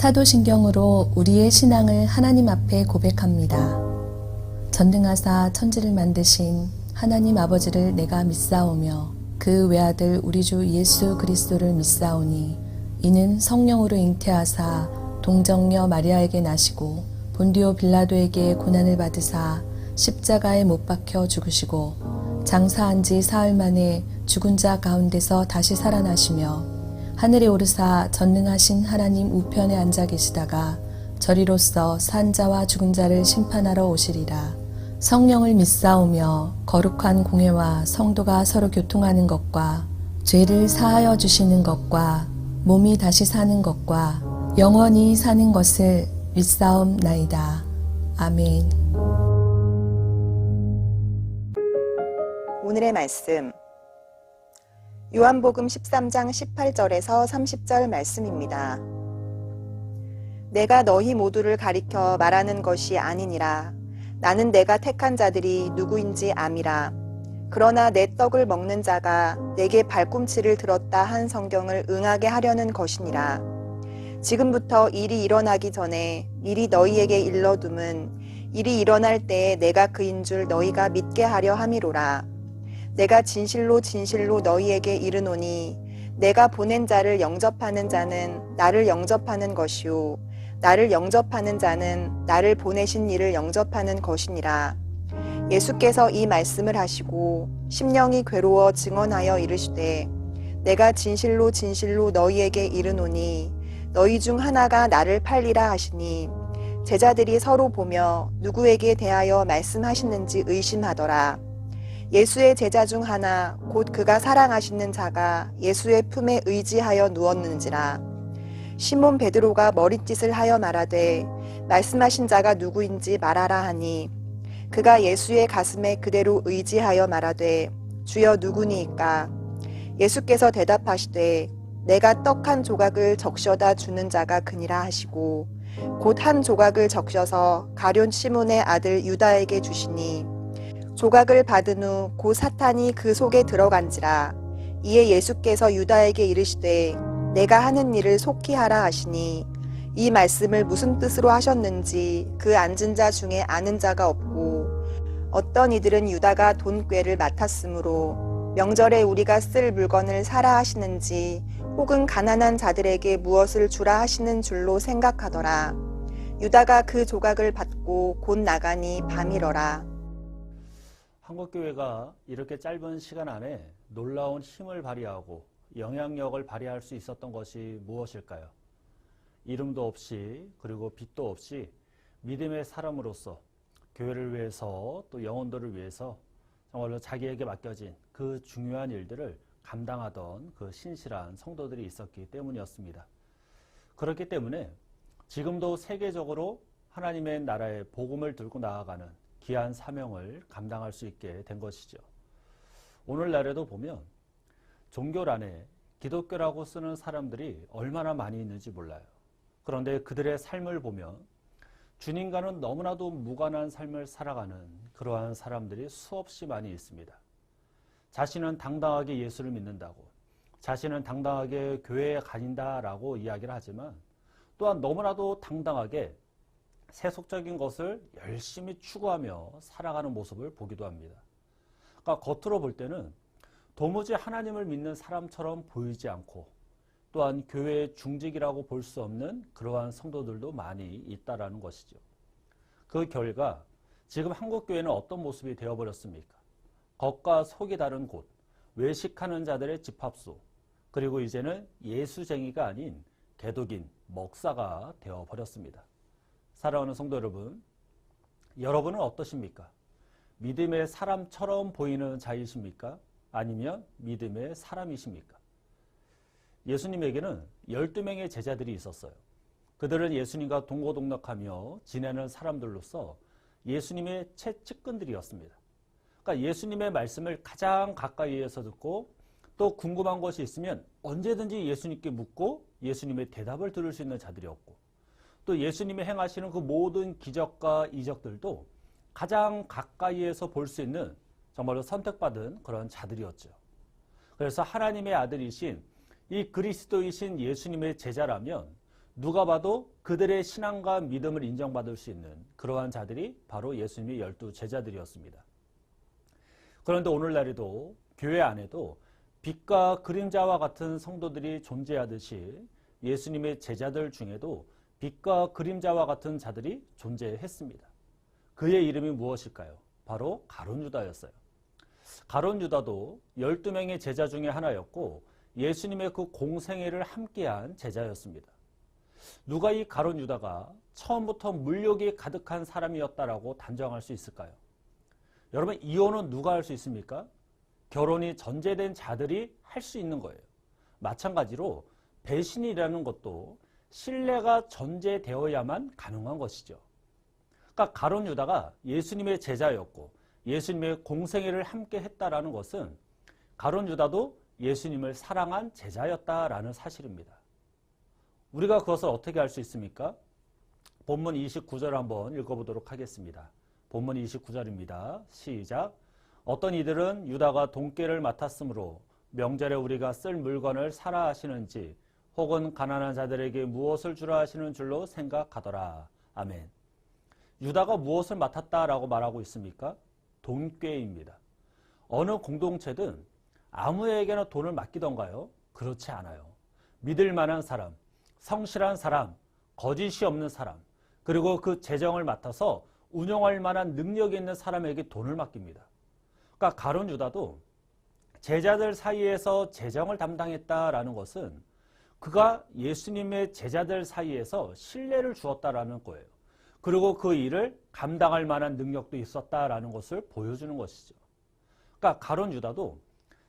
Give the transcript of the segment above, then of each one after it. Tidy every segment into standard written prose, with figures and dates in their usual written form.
사도신경으로 우리의 신앙을 하나님 앞에 고백합니다. 전능하사 천지를 만드신 하나님 아버지를 내가 믿사오며 그 외아들 우리 주 예수 그리스도를 믿사오니 이는 성령으로 잉태하사 동정녀 마리아에게 나시고 본디오 빌라도에게 고난을 받으사 십자가에 못 박혀 죽으시고 장사한 지 사흘 만에 죽은 자 가운데서 다시 살아나시며 하늘에 오르사 전능하신 하나님 우편에 앉아 계시다가 저리로서 산 자와 죽은 자를 심판하러 오시리라. 성령을 믿사오며 거룩한 공회와 성도가 서로 교통하는 것과 죄를 사하여 주시는 것과 몸이 다시 사는 것과 영원히 사는 것을 믿사옵나이다. 아멘. 오늘의 말씀 요한복음 13장 18절에서 30절 말씀입니다. 내가 너희 모두를 가리켜 말하는 것이 아니니라. 나는 내가 택한 자들이 누구인지 암이라. 그러나 내 떡을 먹는 자가 내게 발꿈치를 들었다 한 성경을 응하게 하려는 것이니라. 지금부터 일이 일어나기 전에 미리 너희에게 일러둠은 일이 일어날 때에 내가 그인 줄 너희가 믿게 하려 함이로라. 내가 진실로 진실로 너희에게 이르노니 내가 보낸 자를 영접하는 자는 나를 영접하는 것이요 나를 영접하는 자는 나를 보내신 이를 영접하는 것이니라. 예수께서 이 말씀을 하시고 심령이 괴로워 증언하여 이르시되 내가 진실로 진실로 너희에게 이르노니 너희 중 하나가 나를 팔리라 하시니 제자들이 서로 보며 누구에게 대하여 말씀하시는지 의심하더라. 예수의 제자 중 하나 곧 그가 사랑하시는 자가 예수의 품에 의지하여 누웠는지라. 시몬 베드로가 머릿짓을 하여 말하되 말씀하신 자가 누구인지 말하라 하니 그가 예수의 가슴에 그대로 의지하여 말하되 주여 누구니이까. 예수께서 대답하시되 내가 떡 한 조각을 적셔다 주는 자가 그니라 하시고 곧 한 조각을 적셔서 가룟 시몬의 아들 유다에게 주시니 조각을 받은 후 곧 사탄이 그 속에 들어간지라. 이에 예수께서 유다에게 이르시되 내가 하는 일을 속히 하라 하시니 이 말씀을 무슨 뜻으로 하셨는지 그 앉은 자 중에 아는 자가 없고 어떤 이들은 유다가 돈꾀를 맡았으므로 명절에 우리가 쓸 물건을 사라 하시는지 혹은 가난한 자들에게 무엇을 주라 하시는 줄로 생각하더라. 유다가 그 조각을 받고 곧 나가니 밤이러라. 한국교회가 이렇게 짧은 시간 안에 놀라운 힘을 발휘하고 영향력을 발휘할 수 있었던 것이 무엇일까요? 이름도 없이 그리고 빛도 없이 믿음의 사람으로서 교회를 위해서 또 영혼들을 위해서 정말로 자기에게 맡겨진 그 중요한 일들을 감당하던 그 신실한 성도들이 있었기 때문이었습니다. 그렇기 때문에 지금도 세계적으로 하나님의 나라의 복음을 들고 나아가는 귀한 사명을 감당할 수 있게 된 것이죠. 오늘날에도 보면 종교란에 기독교라고 쓰는 사람들이 얼마나 많이 있는지 몰라요. 그런데 그들의 삶을 보면 주님과는 너무나도 무관한 삶을 살아가는 그러한 사람들이 수없이 많이 있습니다. 자신은 당당하게 예수를 믿는다고, 자신은 당당하게 교회에 다닌다라고 이야기를 하지만 또한 너무나도 당당하게 세속적인 것을 열심히 추구하며 살아가는 모습을 보기도 합니다. 그러니까 겉으로 볼 때는 도무지 하나님을 믿는 사람처럼 보이지 않고 또한 교회의 중직이라고 볼 수 없는 그러한 성도들도 많이 있다라는 것이죠. 그 결과 지금 한국교회는 어떤 모습이 되어버렸습니까? 겉과 속이 다른 곳, 외식하는 자들의 집합소, 그리고 이제는 예수쟁이가 아닌 개독인, 먹사가 되어버렸습니다. 사랑하는 성도 여러분, 여러분은 어떠십니까? 믿음의 사람처럼 보이는 자이십니까? 아니면 믿음의 사람이십니까? 예수님에게는 12명의 제자들이 있었어요. 그들은 예수님과 동고동락하며 지내는 사람들로서 예수님의 채찍근들이었습니다. 그러니까 예수님의 말씀을 가장 가까이에서 듣고 또 궁금한 것이 있으면 언제든지 예수님께 묻고 예수님의 대답을 들을 수 있는 자들이었고 또 예수님이 행하시는 그 모든 기적과 이적들도 가장 가까이에서 볼 수 있는 정말로 선택받은 그런 자들이었죠. 그래서 하나님의 아들이신 이 그리스도이신 예수님의 제자라면 누가 봐도 그들의 신앙과 믿음을 인정받을 수 있는 그러한 자들이 바로 예수님의 12 제자들이었습니다. 그런데 오늘날에도 교회 안에도 빛과 그림자와 같은 성도들이 존재하듯이 예수님의 제자들 중에도 빛과 그림자와 같은 자들이 존재했습니다. 그의 이름이 무엇일까요? 바로 가룟 유다였어요. 가룟 유다도 12명의 제자 중에 하나였고 예수님의 그 공생애를 함께한 제자였습니다. 누가 이 가룟 유다가 처음부터 물욕이 가득한 사람이었다라고 단정할 수 있을까요? 여러분, 이혼은 누가 할 수 있습니까? 결혼이 전제된 자들이 할 수 있는 거예요. 마찬가지로 배신이라는 것도 신뢰가 전제되어야만 가능한 것이죠. 그러니까 가룟 유다가 예수님의 제자였고 예수님의 공생애를 함께 했다라는 것은 가룟 유다도 예수님을 사랑한 제자였다라는 사실입니다. 우리가 그것을 어떻게 알 수 있습니까? 본문 29절 한번 읽어보도록 하겠습니다. 본문 29절입니다. 시작. 어떤 이들은 유다가 돈깨를 맡았으므로 명절에 우리가 쓸 물건을 사라 하시는지 혹은 가난한 자들에게 무엇을 주라 하시는 줄로 생각하더라. 아멘. 유다가 무엇을 맡았다라고 말하고 있습니까? 돈꾀입니다. 어느 공동체든 아무에게나 돈을 맡기던가요? 그렇지 않아요. 믿을 만한 사람, 성실한 사람, 거짓이 없는 사람, 그리고 그 재정을 맡아서 운영할 만한 능력이 있는 사람에게 돈을 맡깁니다. 그러니까 가룟 유다도 제자들 사이에서 재정을 담당했다라는 것은 그가 예수님의 제자들 사이에서 신뢰를 주었다라는 거예요. 그리고 그 일을 감당할 만한 능력도 있었다라는 것을 보여주는 것이죠. 그러니까 가룟 유다도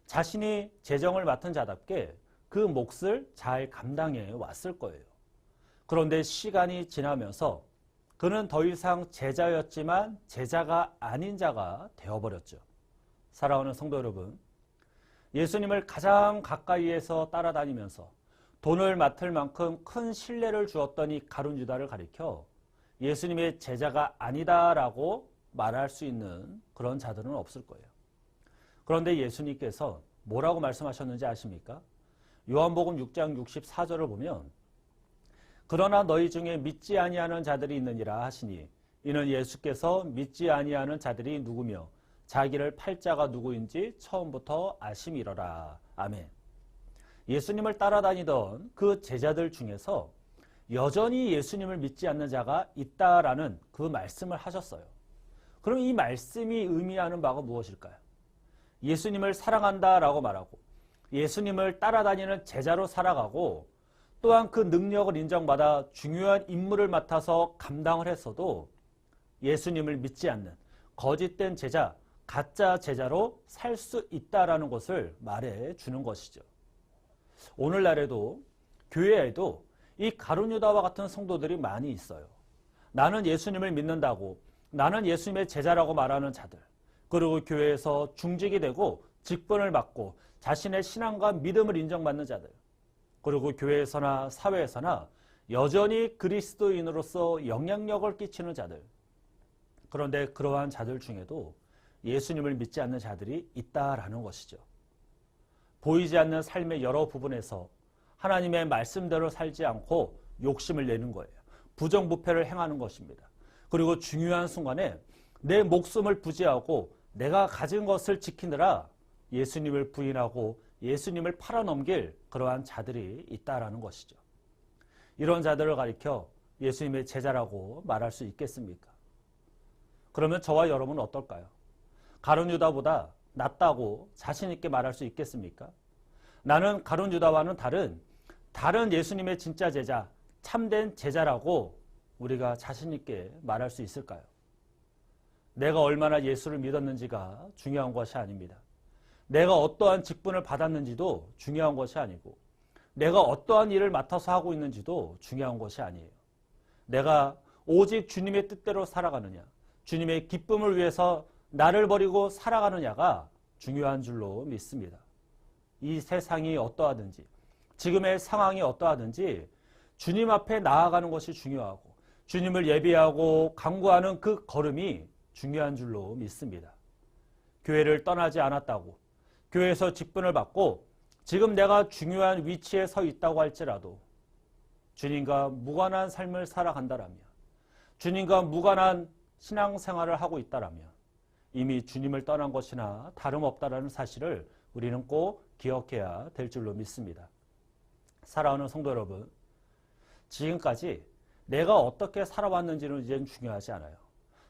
자신이 재정을 맡은 자답게 그 몫을 잘 감당해 왔을 거예요. 그런데 시간이 지나면서 그는 더 이상 제자였지만 제자가 아닌 자가 되어버렸죠. 사랑하는 성도 여러분, 예수님을 가장 가까이에서 따라다니면서 돈을 맡을 만큼 큰 신뢰를 주었던 이 가룟 유다를 가리켜 예수님의 제자가 아니다라고 말할 수 있는 그런 자들은 없을 거예요. 그런데 예수님께서 뭐라고 말씀하셨는지 아십니까? 요한복음 6장 64절을 보면 그러나 너희 중에 믿지 아니하는 자들이 있느니라 하시니 이는 예수께서 믿지 아니하는 자들이 누구며 자기를 팔 자가 누구인지 처음부터 아심이러라. 아멘. 예수님을 따라다니던 그 제자들 중에서 여전히 예수님을 믿지 않는 자가 있다라는 그 말씀을 하셨어요. 그럼 이 말씀이 의미하는 바가 무엇일까요? 예수님을 사랑한다라고 말하고 예수님을 따라다니는 제자로 살아가고 또한 그 능력을 인정받아 중요한 임무를 맡아서 감당을 했어도 예수님을 믿지 않는 거짓된 제자, 가짜 제자로 살 수 있다라는 것을 말해 주는 것이죠. 오늘날에도 교회에도 이 가룟 유다와 같은 성도들이 많이 있어요. 나는 예수님을 믿는다고, 나는 예수님의 제자라고 말하는 자들, 그리고 교회에서 중직이 되고 직분을 맡고 자신의 신앙과 믿음을 인정받는 자들, 그리고 교회에서나 사회에서나 여전히 그리스도인으로서 영향력을 끼치는 자들. 그런데 그러한 자들 중에도 예수님을 믿지 않는 자들이 있다라는 것이죠. 보이지 않는 삶의 여러 부분에서 하나님의 말씀대로 살지 않고 욕심을 내는 거예요. 부정부패를 행하는 것입니다. 그리고 중요한 순간에 내 목숨을 부지하고 내가 가진 것을 지키느라 예수님을 부인하고 예수님을 팔아넘길 그러한 자들이 있다라는 것이죠. 이런 자들을 가리켜 예수님의 제자라고 말할 수 있겠습니까? 그러면 저와 여러분은 어떨까요? 가룟 유다보다 낫다고 자신 있게 말할 수 있겠습니까? 나는 가룟 유다와는 다른 예수님의 진짜 제자, 참된 제자라고 우리가 자신 있게 말할 수 있을까요? 내가 얼마나 예수를 믿었는지가 중요한 것이 아닙니다. 내가 어떠한 직분을 받았는지도 중요한 것이 아니고 내가 어떠한 일을 맡아서 하고 있는지도 중요한 것이 아니에요. 내가 오직 주님의 뜻대로 살아가느냐, 주님의 기쁨을 위해서 나를 버리고 살아가느냐가 중요한 줄로 믿습니다. 이 세상이 어떠하든지 지금의 상황이 어떠하든지 주님 앞에 나아가는 것이 중요하고 주님을 예비하고 간구하는 그 걸음이 중요한 줄로 믿습니다. 교회를 떠나지 않았다고 교회에서 직분을 받고 지금 내가 중요한 위치에 서 있다고 할지라도 주님과 무관한 삶을 살아간다라면, 주님과 무관한 신앙생활을 하고 있다라면 이미 주님을 떠난 것이나 다름없다라는 사실을 우리는 꼭 기억해야 될 줄로 믿습니다. 사랑하는 성도 여러분, 지금까지 내가 어떻게 살아왔는지는 이제는 중요하지 않아요.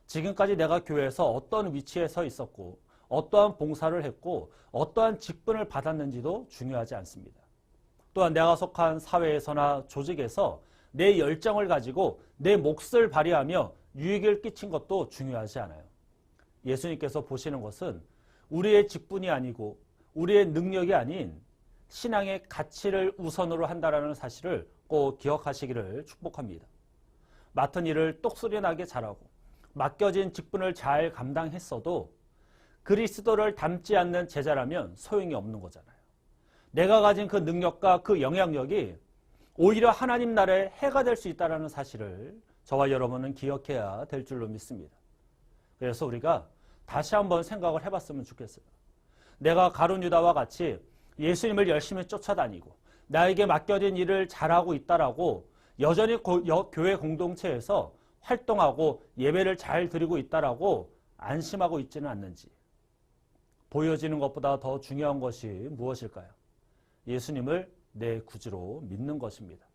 지금까지 내가 교회에서 어떤 위치에 서 있었고 어떠한 봉사를 했고 어떠한 직분을 받았는지도 중요하지 않습니다. 또한 내가 속한 사회에서나 조직에서 내 열정을 가지고 내 몫을 발휘하며 유익을 끼친 것도 중요하지 않아요. 예수님께서 보시는 것은 우리의 직분이 아니고 우리의 능력이 아닌 신앙의 가치를 우선으로 한다는 사실을 꼭 기억하시기를 축복합니다. 맡은 일을 똑소리나게 잘하고 맡겨진 직분을 잘 감당했어도 그리스도를 닮지 않는 제자라면 소용이 없는 거잖아요. 내가 가진 그 능력과 그 영향력이 오히려 하나님 나라에 해가 될 수 있다는 사실을 저와 여러분은 기억해야 될 줄로 믿습니다. 그래서 우리가 다시 한번 생각을 해봤으면 좋겠어요. 내가 가룟 유다와 같이 예수님을 열심히 쫓아다니고 나에게 맡겨진 일을 잘하고 있다라고 여전히 교회 공동체에서 활동하고 예배를 잘 드리고 있다라고 안심하고 있지는 않는지, 보여지는 것보다 더 중요한 것이 무엇일까요? 예수님을 내 구주로 믿는 것입니다.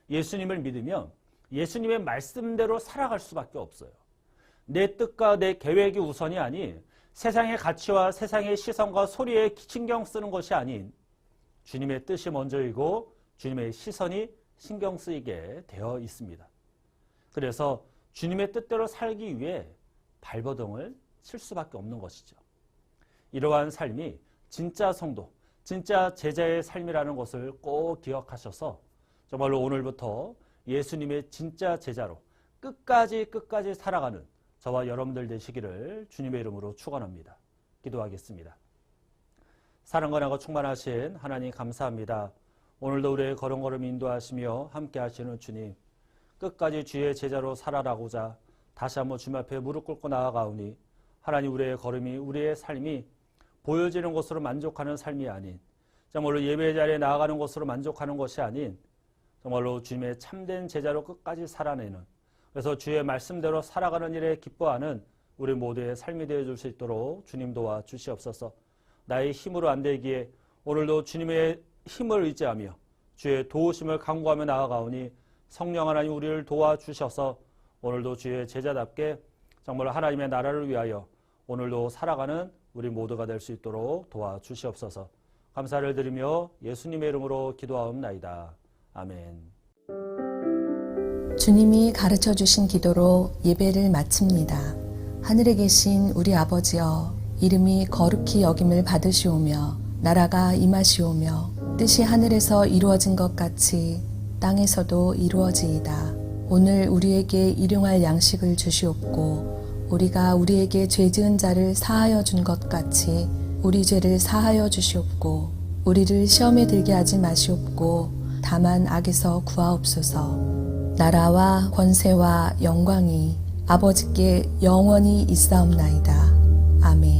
예수님을 믿으면 예수님의 말씀대로 살아갈 수밖에 없어요. 내 뜻과 내 계획이 우선이 아닌 세상의 가치와 세상의 시선과 소리에 신경 쓰는 것이 아닌 주님의 뜻이 먼저이고 주님의 시선이 신경 쓰이게 되어 있습니다. 그래서 주님의 뜻대로 살기 위해 발버둥을 칠 수밖에 없는 것이죠. 이러한 삶이 진짜 성도, 진짜 제자의 삶이라는 것을 꼭 기억하셔서 정말로 오늘부터 예수님의 진짜 제자로 끝까지 살아가는 저와 여러분들 되시기를 주님의 이름으로 축원합니다. 기도하겠습니다. 사랑과 나가 충만하신 하나님 감사합니다. 오늘도 우리의 걸음걸음 인도하시며 함께 하시는 주님, 끝까지 주의 제자로 살아가고자 다시 한번 주님 앞에 무릎 꿇고 나아가오니 하나님, 우리의 걸음이, 우리의 삶이 보여지는 것으로 만족하는 삶이 아닌, 정말로 예배 자리에 나아가는 것으로 만족하는 것이 아닌 정말로 주님의 참된 제자로 끝까지 살아내는, 그래서 주의 말씀대로 살아가는 일에 기뻐하는 우리 모두의 삶이 되어줄 수 있도록 주님 도와 주시옵소서. 나의 힘으로 안 되기에 오늘도 주님의 힘을 의지하며 주의 도우심을 간구하며 나아가오니 성령 하나님, 우리를 도와주셔서 오늘도 주의 제자답게 정말 하나님의 나라를 위하여 오늘도 살아가는 우리 모두가 될 수 있도록 도와주시옵소서. 감사를 드리며 예수님의 이름으로 기도하옵나이다. 아멘. 주님이 가르쳐 주신 기도로 예배를 마칩니다. 하늘에 계신 우리 아버지여, 이름이 거룩히 여김을 받으시오며 나라가 임하시오며 뜻이 하늘에서 이루어진 것 같이 땅에서도 이루어지이다. 오늘 우리에게 일용할 양식을 주시옵고 우리가 우리에게 죄 지은 자를 사하여 준 것 같이 우리 죄를 사하여 주시옵고 우리를 시험에 들게 하지 마시옵고 다만 악에서 구하옵소서. 나라와 권세와 영광이 아버지께 영원히 있사옵나이다. 아멘.